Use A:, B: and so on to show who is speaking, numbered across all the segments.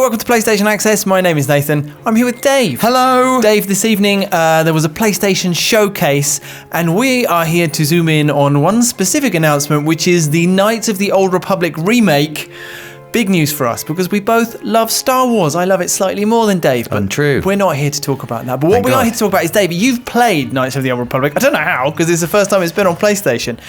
A: welcome to PlayStation Access. My name is Nathan. I'm here with Dave.
B: Hello.
A: Dave, this evening there was a PlayStation showcase, and we are here to zoom in on one specific announcement, which is the Knights of the Old Republic Remake. Big news for us, because we both love Star Wars. I love it slightly more than Dave. But
B: Untrue.
A: We're not here to talk about that. But what we are here to talk about is, Dave, you've played Knights of the Old Republic. I don't know how, because it's the first time it's been on PlayStation.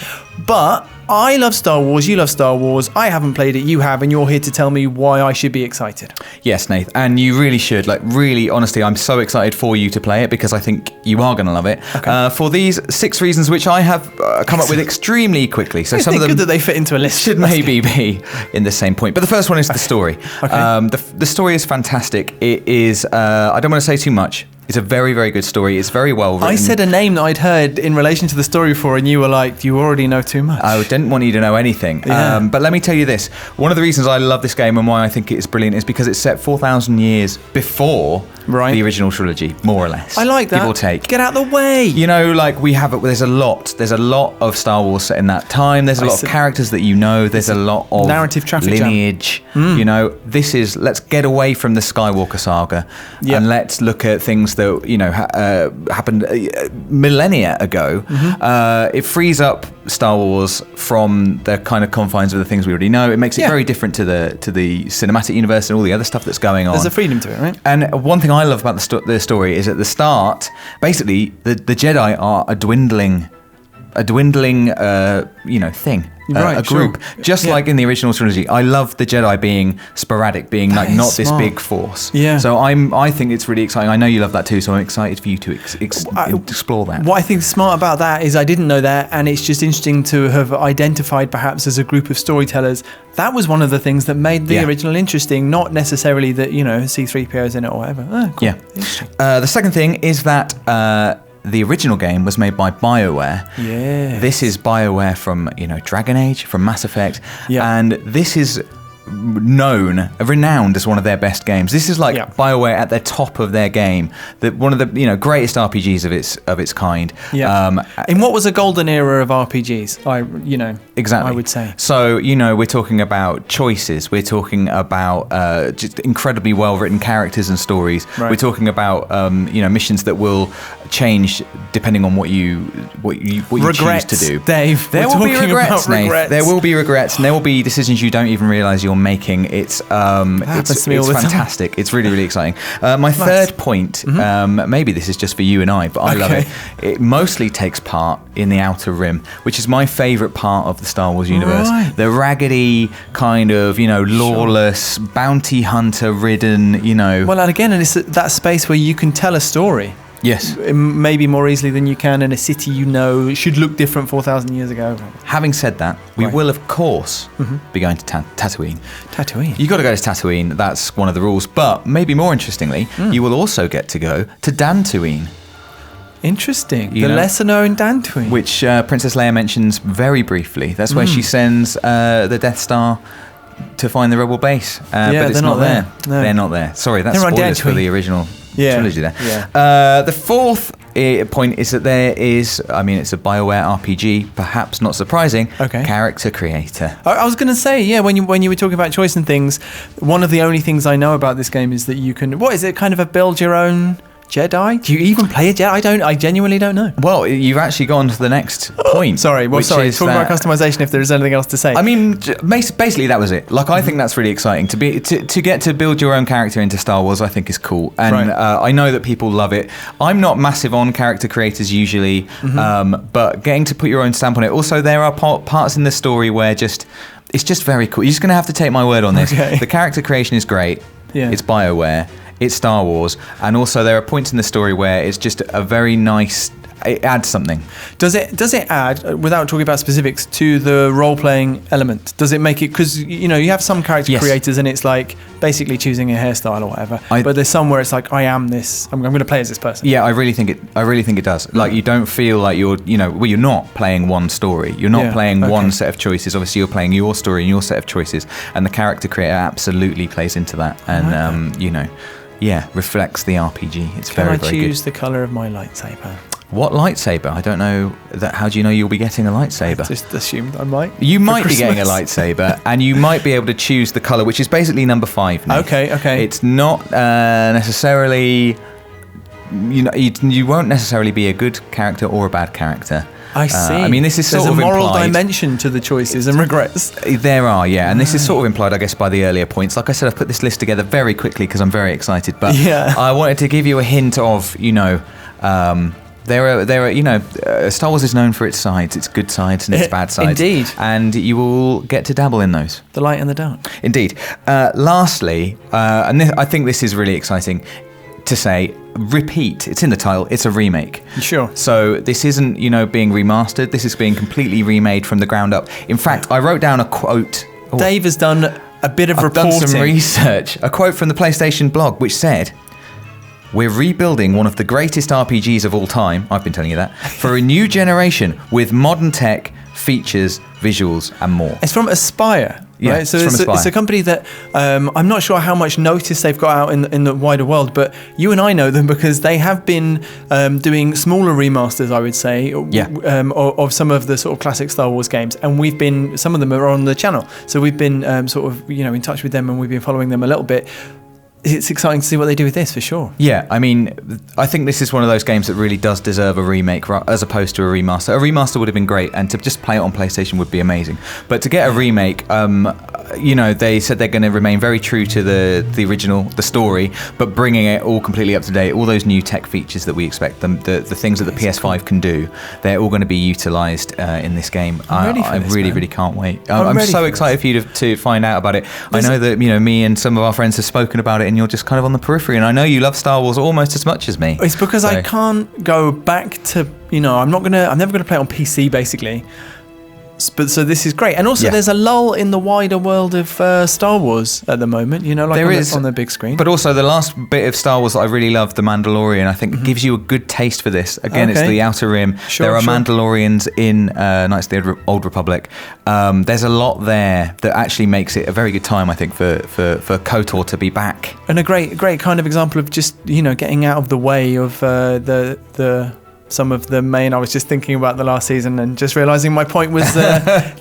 A: But I love Star Wars, you love Star Wars, I haven't played it, you have, and you're here to tell me why I should be excited.
B: Yes, Nath, and you really should. Like, really, honestly, I'm so excited for you to play it, because I think you are going to love it. Okay. For these 6 reasons, which I have come up with extremely quickly. So some of them
A: good that they fit into a list.
B: Should maybe be in the same point. But the first one is the story. Okay. The story is fantastic. It is, I don't want to say too much. It's a very, very good story. It's very well written.
A: I said a name that I'd heard in relation to the story before, and you were like, you already know too much.
B: I didn't want you to know anything.
A: Yeah.
B: But let me tell you this. One of the reasons I love this game and why I think it's brilliant is because it's set 4,000 years before the original trilogy, more or less.
A: I like that.
B: Give or take.
A: Get out of the way.
B: You know, like there's a lot of Star Wars set in that time. There's a lot of characters that you know. There's a lot of
A: narrative traffic
B: lineage. You know, let's get away from the Skywalker saga and let's look at things that, you know, happened millennia ago. It frees up Star Wars from the kind of confines of the things we already know. It makes it very different to the cinematic universe and all the other stuff that's going on.
A: There's a freedom to it, right?
B: And one thing I love about the story is at the start, basically the Jedi are a dwindling thing.
A: Right,
B: a group, just like in the original trilogy. I love the Jedi being sporadic, being like not this big force. Yeah. So I think it's really exciting. I know you love that too, so I'm excited for you to explore that.
A: What I think is smart about that is I didn't know that, and it's just interesting to have identified perhaps as a group of storytellers. That was one of the things that made the original interesting, not necessarily that, you know, C-3PO's in it or whatever. Oh, cool.
B: Yeah. The second thing is that the original game was made by BioWare.
A: Yeah.
B: This is BioWare from, you know, Dragon Age, from Mass Effect. Yeah. And this is renowned as one of their best games. This is like BioWare at the top of their game. One of the, you know, greatest RPGs of its kind.
A: Yeah. In what was a golden era of RPGs, I would say.
B: So, you know, we're talking about choices. We're talking about just incredibly well-written characters and stories. Right. We're talking about missions that will change depending on what you choose to do.
A: Dave,
B: there will be regrets, Nate. There will be regrets, and there will be decisions you don't even realise you're making. It's fantastic. It's really, really exciting. My third point, maybe this is just for you and I, but I love it. It mostly takes part in the Outer Rim, which is my favourite part of the Star Wars universe. Right. The raggedy kind of, you know, lawless, bounty hunter ridden, you know.
A: Well, and again, it's that space where you can tell a story.
B: Yes.
A: Maybe more easily than you can in a city you know should look different 4,000 years ago.
B: Having said that, we will, of course, be going to Tatooine.
A: Tatooine?
B: You've got to go to Tatooine. That's one of the rules. But maybe more interestingly, you will also get to go to Dantooine.
A: Interesting. The lesser-known Dantooine.
B: Which Princess Leia mentions very briefly. That's where she sends the Death Star to find the Rebel base. But it's not there. No. They're not there. Sorry, that's spoilers for the original trilogy there. Yeah. The fourth point is that there is, it's a BioWare RPG, perhaps not surprising, character creator.
A: I was going to say, when you were talking about choice and things, one of the only things I know about this game is that you can, what is it, kind of a build your own Jedi? Do you even play a Jedi? I genuinely don't know.
B: Well, you've actually gone to the next point.
A: Sorry. Talking about customization, if there is anything else to say.
B: I mean, basically that was it. Like, I think that's really exciting. To get to build your own character into Star Wars, I think is cool. And I know that people love it. I'm not massive on character creators usually, but getting to put your own stamp on it. Also, there are parts in the story where it's just very cool. You're just going to have to take my word on this. Okay. The character creation is great. Yeah. It's BioWare. It's Star Wars, and also there are points in the story where it's just a very nice. It adds something. Does
A: it add, without talking about specifics, to the role-playing element? Does it make it, because you have some character creators and it's like basically choosing a hairstyle or whatever, but there's some where it's like, I am this, I'm going to play as this person.
B: Yeah, I really think it does. Like, you don't feel like you're not playing one story. You're not playing one set of choices. Obviously, you're playing your story and your set of choices, and the character creator absolutely plays into that, and reflects the RPG. It's very, very good.
A: Can I choose the colour of my lightsaber?
B: What lightsaber? I don't know that. How do you know you'll be getting a lightsaber?
A: Just assumed I might.
B: You might be
A: Christmas.
B: getting a lightsaber, and you might be able to choose the color, which is basically number 5. Now.
A: Okay.
B: It's not necessarily. You won't necessarily be a good character or a bad character.
A: I see.
B: I mean, this is
A: There's
B: sort of
A: a moral
B: implied.
A: dimension to the choices and regrets.
B: There are, yeah, and this is sort of implied, I guess, by the earlier points. Like I said, I've put this list together very quickly because I'm very excited, but
A: Yeah.
B: I wanted to give you a hint of, there are, Star Wars is known for its sides, its good sides and its bad sides.
A: Indeed.
B: And you will get to dabble in those.
A: The light and the dark.
B: Indeed. Lastly, I think this is really exciting to say, repeat. It's in the title. It's a remake.
A: Sure.
B: So this isn't, being remastered. This is being completely remade from the ground up. In fact, I wrote down a quote.
A: Dave has done a bit of
B: I've
A: reporting.
B: done some research. A quote from the PlayStation blog, which said, "We're rebuilding one of the greatest RPGs of all time," I've been telling you that, "for a new generation with modern tech, features, visuals, and more."
A: It's from Aspire.
B: Yeah,
A: right? So
B: it's from Aspire.
A: it's a company that I'm not sure how much notice they've got out in the wider world, but you and I know them because they have been doing smaller remasters, I would say, of some of the sort of classic Star Wars games, and some of them are on the channel, so we've been in touch with them, and we've been following them a little bit. It's exciting to see what they do with this, for sure.
B: Yeah, I mean, I think this is one of those games that really does deserve a remake as opposed to a remaster. A remaster would have been great, and to just play it on PlayStation would be amazing. But to get a remake, they said they're going to remain very true to the original, the story, but bringing it all completely up to date. All those new tech features that we expect them, the things that the PS5 can do, they're all going to be utilised in this game. I really can't wait. I'm so excited for you to find out about it. I know that me and some of our friends have spoken about it, and you're just kind of on the periphery, and I know you love Star Wars almost as much as me.
A: It's because I can't go back to, I'm never gonna play it on PC basically. But so this is great, and also there's a lull in the wider world of Star Wars at the moment.
B: There is
A: on the big screen.
B: But also the last bit of Star Wars that I really love, The Mandalorian, I think gives you a good taste for this. Again, it's the Outer Rim. There are Mandalorians in Knights of the Old Republic. There's a lot there that actually makes it a very good time, I think, for KOTOR to be back.
A: And a great kind of example of just getting out of the way of some of the main. I was just thinking about the last season and just realizing my point was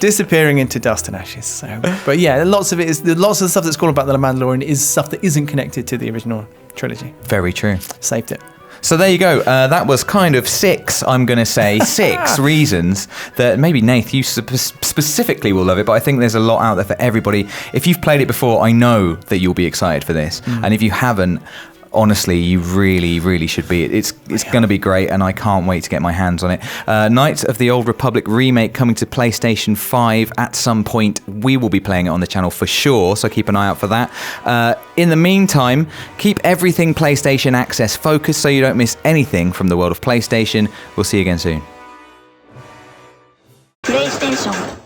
A: disappearing into dust and ashes. So, but yeah, lots of the stuff that's called about the Mandalorian is stuff that isn't connected to the original trilogy.
B: Very true.
A: Saved it.
B: So there you go. That was kind of 6, I'm going to say, 6 reasons that maybe, Nath, you specifically will love it, but I think there's a lot out there for everybody. If you've played it before, I know that you'll be excited for this. And if you haven't, honestly, you really should be. It's going to be great, and I can't wait to get my hands on it. Knights of the Old Republic Remake coming to PlayStation 5 at some point. We will be playing it on the channel for sure, so keep an eye out for that. In the meantime, keep everything PlayStation Access focused so you don't miss anything from the world of PlayStation. We'll see you again soon.
C: PlayStation